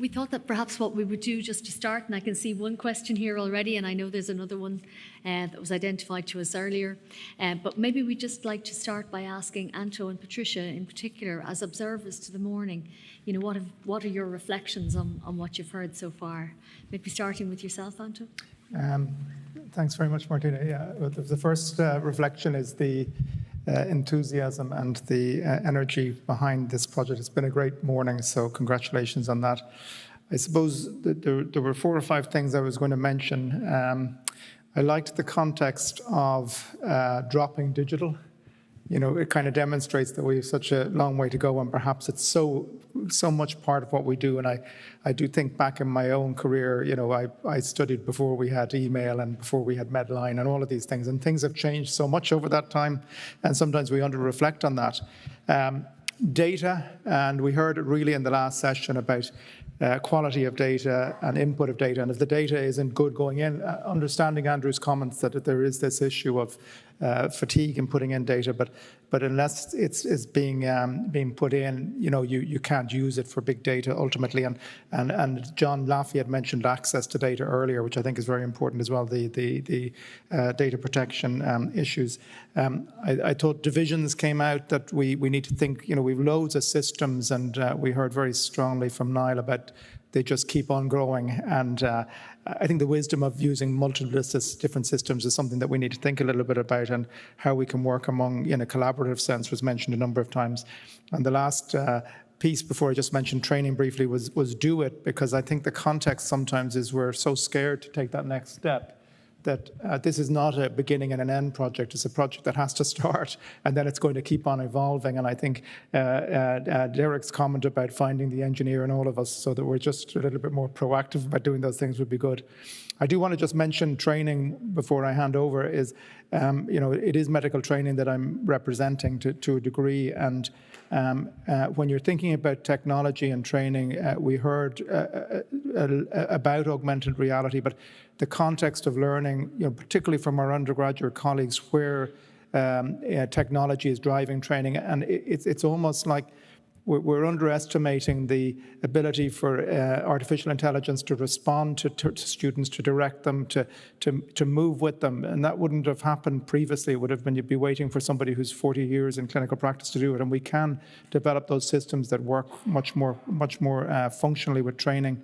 we thought that perhaps what we would do just to start, and I can see one question here already, and I know there's another one that was identified to us earlier, but maybe we'd just like to start by asking Anto and Patricia in particular, as observers to the morning, what are your reflections on what you've heard so far? Maybe starting with yourself, Anto. Thanks very much, Martina. Yeah, the first reflection is the enthusiasm and the energy behind this project. It's been a great morning, so congratulations on that. I suppose that there were 4 or 5 things I was going to mention. I liked the context of dropping digital. It kind of demonstrates that we have such a long way to go, and perhaps it's so much part of what we do. And I do think back in my own career, I studied before we had email and before we had Medline and all of these things, and things have changed so much over that time, and sometimes we under-reflect on that. Data, and we heard it really in the last session about quality of data and input of data, and if the data isn't good going in, understanding Andrew's comments that there is this issue of fatigue in putting in data, but unless it's being put in, you can't use it for big data ultimately. And John Laffey had mentioned access to data earlier, which I think is very important as well. The data protection issues. I thought divisions came out that we need to think. We've loads of systems, and we heard very strongly from Niall about they just keep on growing. And I think the wisdom of using multiple different systems is something that we need to think a little bit about, and how we can work among, in a collaborative sense, was mentioned a number of times. And the last piece before I just mentioned training briefly was do it, because I think the context sometimes is we're so scared to take that next step that this is not a beginning and an end project. It's a project that has to start, and then it's going to keep on evolving. And I think Derek's comment about finding the engineer in all of us so that we're just a little bit more proactive about doing those things would be good. I do want to just mention training before I hand over is, it is medical training that I'm representing to a degree. And when you're thinking about technology and training, we heard about augmented reality, but the context of learning, particularly from our undergraduate colleagues, where technology is driving training, and it's almost like we're underestimating the ability for artificial intelligence to respond to students, to direct them, to move with them. And that wouldn't have happened previously. It would have been you'd be waiting for somebody who's 40 years in clinical practice to do it. And we can develop those systems that work much more functionally with training.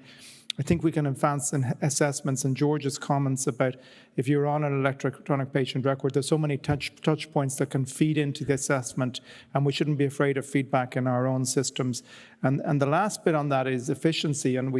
I think we can advance in assessments, and George's comments about if you're on an electronic patient record, there's so many touch points that can feed into the assessment, and we shouldn't be afraid of feedback in our own systems. And the last bit on that is efficiency, and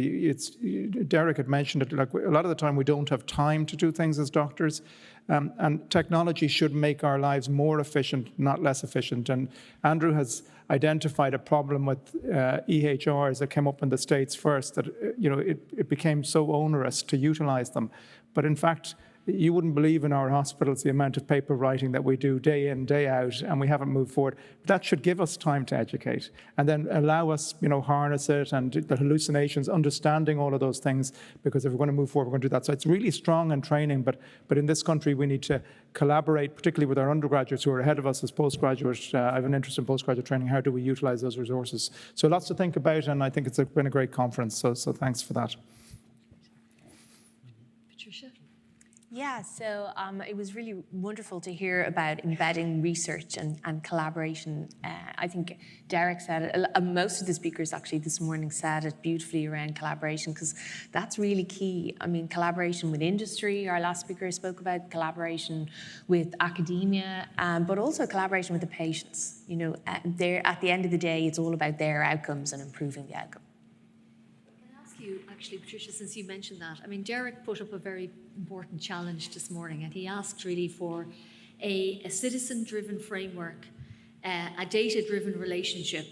Derek had mentioned it, like a lot of the time we don't have time to do things as doctors. And technology should make our lives more efficient, not less efficient. And Andrew has identified a problem with EHRs that came up in the States first, that it became so onerous to utilize them. But in fact, you wouldn't believe in our hospitals the amount of paper writing that we do day in, day out, and we haven't moved forward. That should give us time to educate, and then allow us, harness it, and the hallucinations, understanding all of those things, because if we're going to move forward, we're going to do that. So it's really strong in training, but in this country, we need to collaborate, particularly with our undergraduates who are ahead of us as postgraduates. I have an interest in postgraduate training. How do we utilize those resources? So lots to think about, and I think it's been a great conference, so thanks for that. Patricia? Yeah, so it was really wonderful to hear about embedding research and collaboration. I think Derek said it, most of the speakers actually this morning said it beautifully around collaboration, because that's really key. I mean, collaboration with industry, our last speaker spoke about collaboration with academia, but also collaboration with the patients. At the end of the day, it's all about their outcomes and improving the outcome. Actually, Patricia, since you mentioned that, I mean, Derek put up a very important challenge this morning, and he asked really for a citizen-driven framework, a data-driven relationship,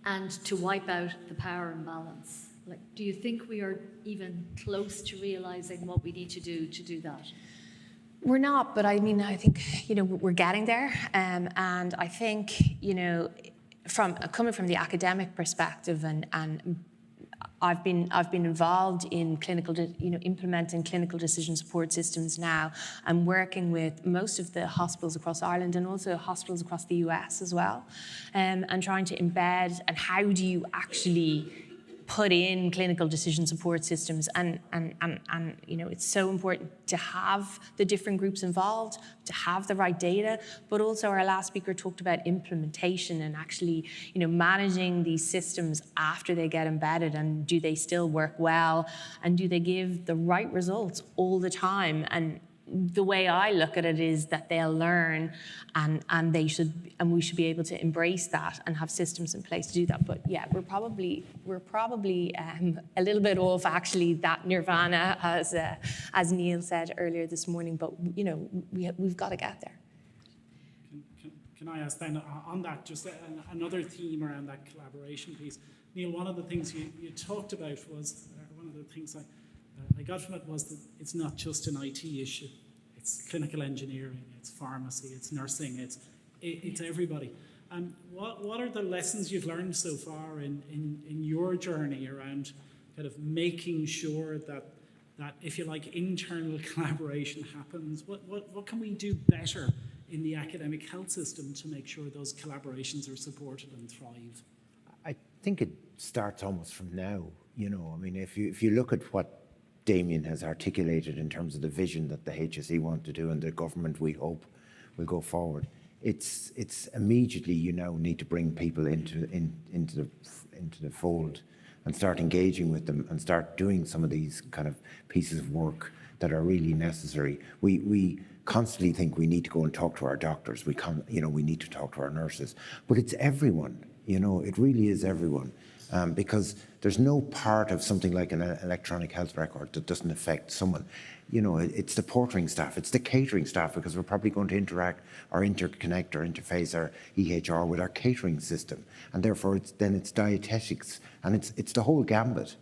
and to wipe out the power imbalance. Like, do you think we are even close to realising what we need to do that? We're not, but I mean, I think, we're getting there. And I think, coming from the academic perspective, and I've been involved in implementing clinical decision support systems now. I'm working with most of the hospitals across Ireland and also hospitals across the US as well, and trying to embed, and how do you actually put in clinical decision support systems, and it's so important to have the different groups involved, to have the right data, but also our last speaker talked about implementation and actually managing these systems after they get embedded, and do they still work well, and do they give the right results all the time. And the way I look at it is that they'll learn, and we should be able to embrace that and have systems in place to do that. But yeah, we're probably a little bit off actually that nirvana, as Neil said earlier this morning. But we've got to get there. Can I ask then on that, just another theme around that collaboration piece? Neil, one of the things you talked about was, one of the things I got from it was that it's not just an IT issue. It's clinical engineering, it's pharmacy, it's nursing, it's everybody. What are the lessons you've learned so far in your journey around kind of making sure that if you like, internal collaboration happens? What can we do better in the academic health system to make sure those collaborations are supported and thrive? I think it starts almost from now. I mean, if you look at what Damien has articulated in terms of the vision that the HSE want to do and the government, we hope, will go forward, it's immediately you now need to bring people into the fold and start engaging with them and start doing some of these kind of pieces of work that are really necessary. We constantly think we need to go and talk to our doctors. We need to talk to our nurses, but it's everyone. It really is everyone. Because there's no part of something like an electronic health record that doesn't affect someone. It's the portering staff, it's the catering staff, because we're probably going to interact or interconnect or interface our EHR with our catering system, and therefore it's dietetics, and it's the whole gambit.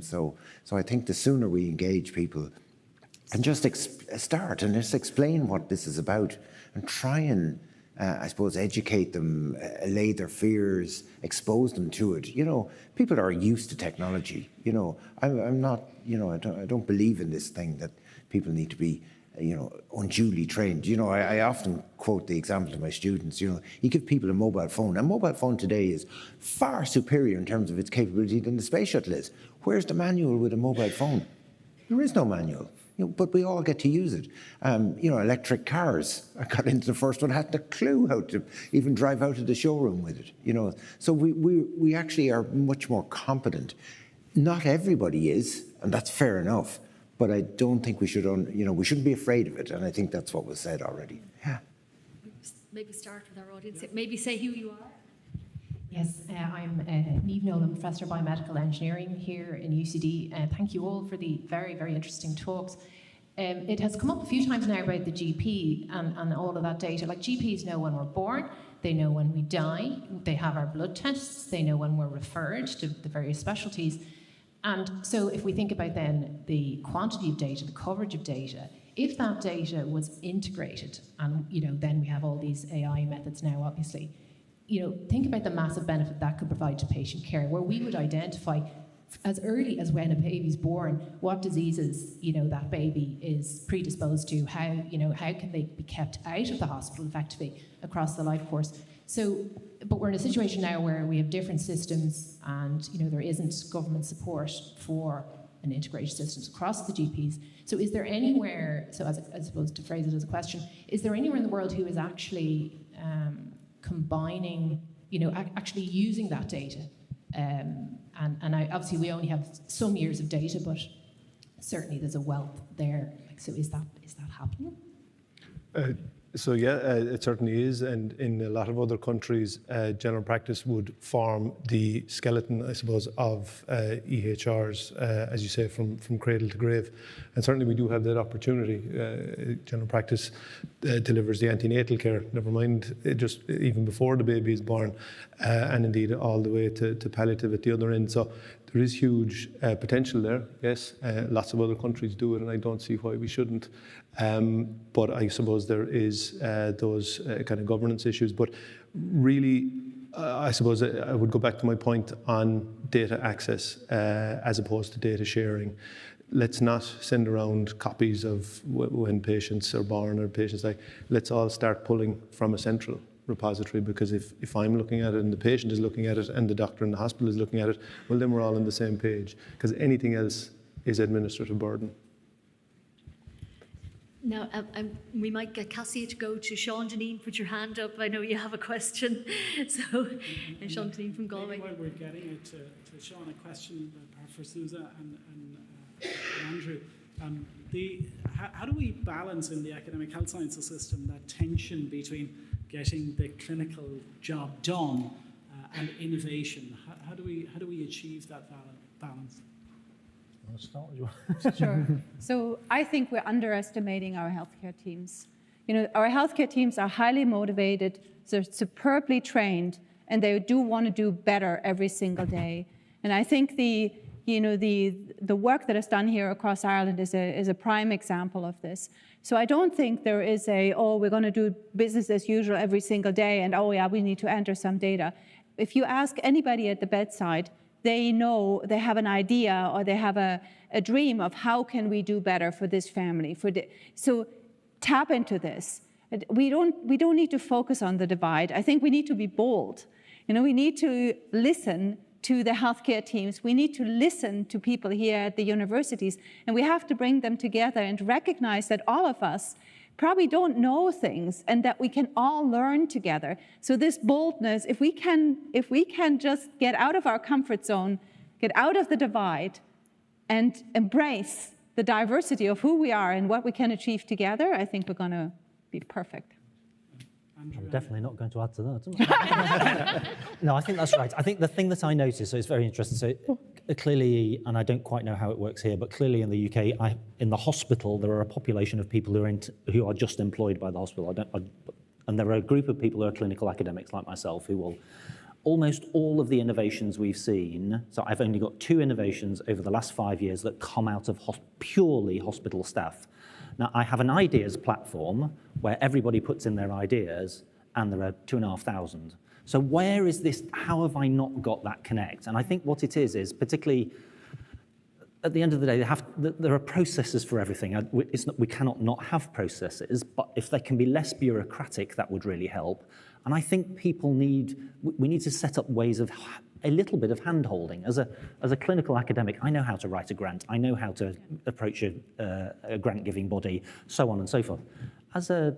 So I think the sooner we engage people and just start and just explain what this is about, and try and I suppose educate them, allay their fears, expose them to it. People are used to technology. I'm not. I don't believe in this thing that people need to be, unduly trained. I often quote the example to my students. You give people a mobile phone. A mobile phone today is far superior in terms of its capability than the space shuttle is. Where's the manual with a mobile phone? There is no manual. But we all get to use it. Electric cars. I got into the first one, hadn't a clue how to even drive out of the showroom with it. So we actually are much more competent. Not everybody is, and that's fair enough. But I don't think we should, we shouldn't be afraid of it. And I think that's what was said already. Yeah. Maybe start with our audience. Maybe say who you are. Yes, I'm Niamh Nolan, Professor of Biomedical Engineering here in UCD. Thank you all for the very, very interesting talks. It has come up a few times now about the GP and all of that data. Like, GPs know when we're born, they know when we die, they have our blood tests, they know when we're referred to the various specialties. And so if we think about then the quantity of data, the coverage of data, if that data was integrated, and then we have all these AI methods now, obviously, think about the massive benefit that could provide to patient care, where we would identify as early as when a baby's born what diseases that baby is predisposed to, how can they be kept out of the hospital effectively across the life course. So, but we're in a situation now where we have different systems, and there isn't government support for an integrated systems across the GPs. So is there anywhere, so as I suppose to phrase it as a question, is there anywhere in the world who is actually combining, actually using that data? And obviously we only have some years of data, but certainly there's a wealth there. So is that happening? So yeah, it certainly is, and in a lot of other countries, general practice would form the skeleton, I suppose, of EHRs, as you say, from cradle to grave. And certainly we do have that opportunity. General practice delivers the antenatal care, never mind just even before the baby is born, and indeed all the way to palliative at the other end. So there is huge potential there, yes. Lots of other countries do it, and I don't see why we shouldn't. But I suppose there is those kind of governance issues. But really, I suppose I would go back to my point on data access as opposed to data sharing. Let's not send around copies of when patients are born or patients die. Let's all start pulling from a central repository, because if I'm looking at it and the patient is looking at it and the doctor in the hospital is looking at it, well, then we're all on the same page, because anything else is administrative burden. Now, we might get Cassia to go to Sean. Janine, put your hand up. I know you have a question. So, and Sean Janine from Galway. While we're getting it to Sean, a question for Susa and Andrew. How do we balance in the academic health sciences system that tension between getting the clinical job done and innovation? How do we achieve that balance? Sure. So I think we're underestimating our healthcare teams. You know, our healthcare teams are highly motivated, they're superbly trained, and they do want to do better every single day. And I think the work that is done here across Ireland is a prime example of this. So I don't think there is we're going to do business as usual every single day, and we need to enter some data. If you ask anybody at the bedside, they know, they have an idea, or they have a dream of how can we do better for this family. So tap into this. We don't need to focus on the divide. I think we need to be bold. You know, we need to listen to the healthcare teams. We need to listen to people here at the universities, and we have to bring them together and recognize that all of us probably don't know things and that we can all learn together. So this boldness, if we can just get out of our comfort zone, get out of the divide, and embrace the diversity of who we are and what we can achieve together, I think we're going to be perfect. I'm definitely not going to add to that. No, I think that's right. I think the thing that I noticed, so it's very interesting, so clearly, and I don't quite know how it works here, but clearly in the UK, in the hospital, there are a population of people who are just employed by the hospital. And there are a group of people who are clinical academics like myself who will, almost all of the innovations we've seen, so I've only got 2 innovations over the last 5 years that come out of purely hospital staff. Now, I have an ideas platform where everybody puts in their ideas, and there are 2,500. So where is this? How have I not got that connect? And I think what it is particularly, at the end of the day, there are processes for everything. We cannot not have processes, but if they can be less bureaucratic, that would really help. And I think we need to set up ways of a little bit of hand-holding. As a clinical academic, I know how to write a grant. I know how to approach a grant-giving body, so on and so forth. As a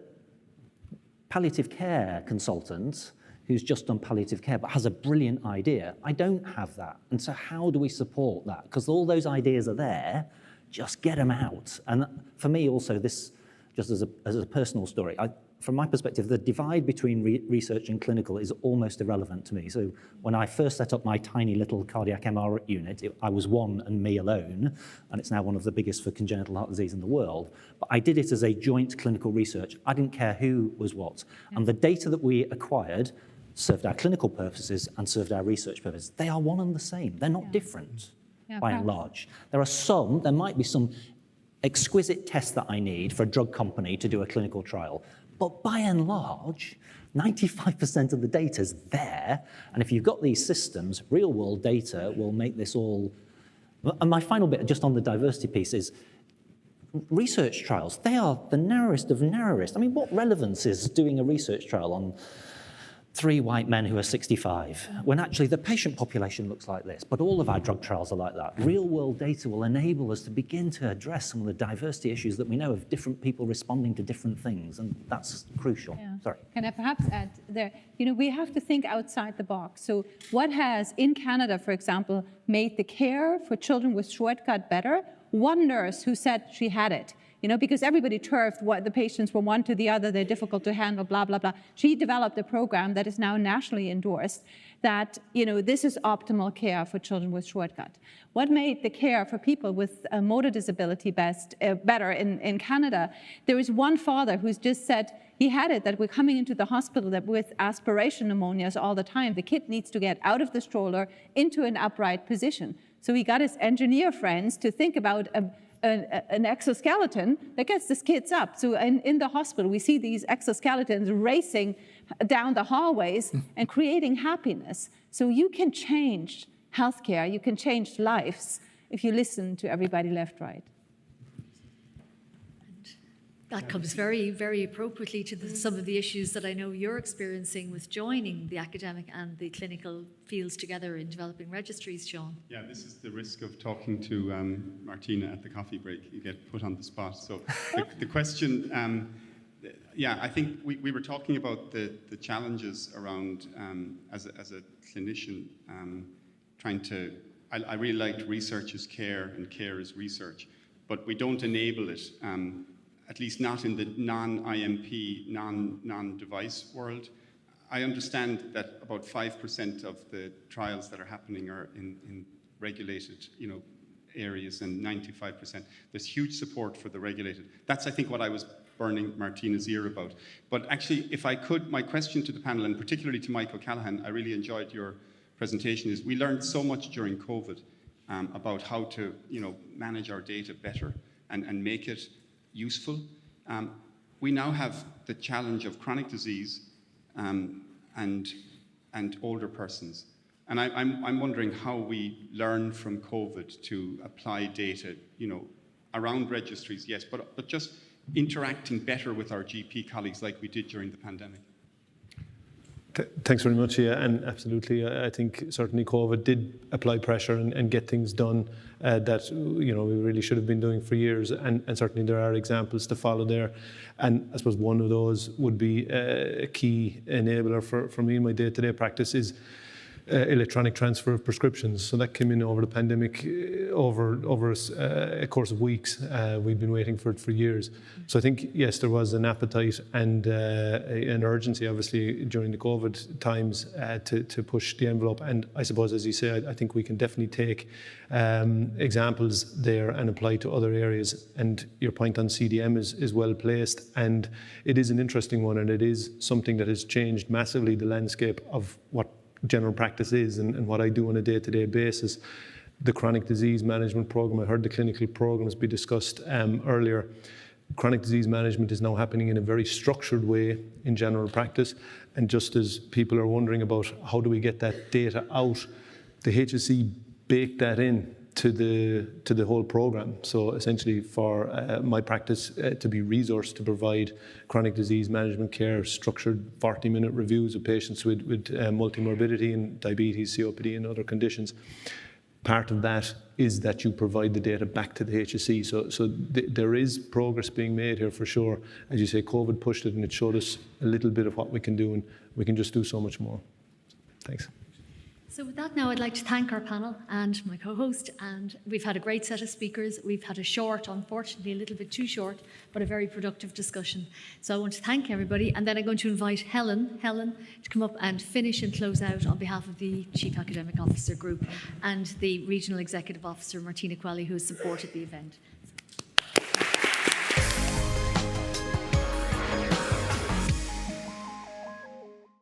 palliative care consultant who's just done palliative care but has a brilliant idea, I don't have that. And so how do we support that? Because all those ideas are there, just get them out. And for me also, this, just as a personal story, from my perspective, the divide between research and clinical is almost irrelevant to me. So when I first set up my tiny little cardiac MR unit, I was one and me alone, and it's now one of the biggest for congenital heart disease in the world. But I did it as a joint clinical research. I didn't care who was what. And the data that we acquired served our clinical purposes and served our research purposes. They are one and the same. They're not different, by and large. There might be some exquisite tests that I need for a drug company to do a clinical trial. But by and large, 95% of the data is there. And if you've got these systems, real-world data will make this all... And my final bit, just on the diversity piece, is research trials. They are the narrowest of narrowest. I mean, what relevance is doing a research trial on 3 white men who are 65, when actually the patient population looks like this, but all of our drug trials are like that. Real-world data will enable us to begin to address some of the diversity issues that we know of different people responding to different things, and that's crucial. Yeah. Sorry. Can I perhaps add there, we have to think outside the box. So what has, in Canada, for example, made the care for children with short gut better? One nurse who said she had it. Because everybody turfed what the patients from one to the other, they're difficult to handle, blah, blah, blah. She developed a program that is now nationally endorsed that, this is optimal care for children with short gut. What made the care for people with a motor disability better in Canada? There is one father who's just said he had it, that we're coming into the hospital with aspiration pneumonias all the time. The kid needs to get out of the stroller into an upright position. So he got his engineer friends to think about an exoskeleton that gets these kids up. So in the hospital, we see these exoskeletons racing down the hallways and creating happiness. So you can change healthcare, you can change lives if you listen to everybody left, right. That comes very, very appropriately to some of the issues that I know you're experiencing with joining the academic and the clinical fields together in developing registries, Sean. Yeah, this is the risk of talking to Martina at the coffee break. You get put on the spot. So the question, I think we were talking about the challenges around, as a clinician, trying to, I really liked research is care and care is research, but we don't enable it. At least not in the non-IMP, non-device world. I understand that about 5% of the trials that are happening are in regulated, areas, and 95%. There's huge support for the regulated. That's, I think, what I was burning Martina's ear about. But actually, if I could, my question to the panel, and particularly to Mike O'Callaghan, I really enjoyed your presentation, is we learned so much during COVID about how to, manage our data better and make it useful. We now have the challenge of chronic disease and older persons. And I'm wondering how we learn from COVID to apply data, around registries, yes, but just interacting better with our GP colleagues like we did during the pandemic. Thanks very much, yeah, and absolutely. I think certainly COVID did apply pressure and get things done that we really should have been doing for years, and certainly there are examples to follow there. And I suppose one of those would be a key enabler for me in my day-to-day practice is electronic transfer of prescriptions. So that came in over the pandemic, over a course of weeks. We've been waiting for it for years. So I think, yes, there was an appetite and an urgency, obviously, during the COVID times to push the envelope. And I suppose, as you say, I think we can definitely take examples there and apply to other areas. And your point on CDM is well placed. And it is an interesting one, and it is something that has changed massively the landscape of what general practice is and what I do on a day-to-day basis. The chronic disease management program, I heard the clinical programs be discussed earlier. Chronic disease management is now happening in a very structured way in general practice. And just as people are wondering about how do we get that data out, the HSE baked that in to the whole program. So essentially for my practice to be resourced to provide chronic disease management care, structured 40-minute reviews of patients with multimorbidity and diabetes, COPD and other conditions. Part of that is that you provide the data back to the HSE. So there is progress being made here for sure. As you say, COVID pushed it and it showed us a little bit of what we can do, and we can just do so much more. Thanks. So with that now, I'd like to thank our panel and my co-host, and we've had a great set of speakers. We've had a short, unfortunately a little bit too short, but a very productive discussion. So I want to thank everybody, and then I'm going to invite Helen to come up and finish and close out on behalf of the Chief Academic Officer Group and the Regional Executive Officer, Martina Qualley, who has supported the event.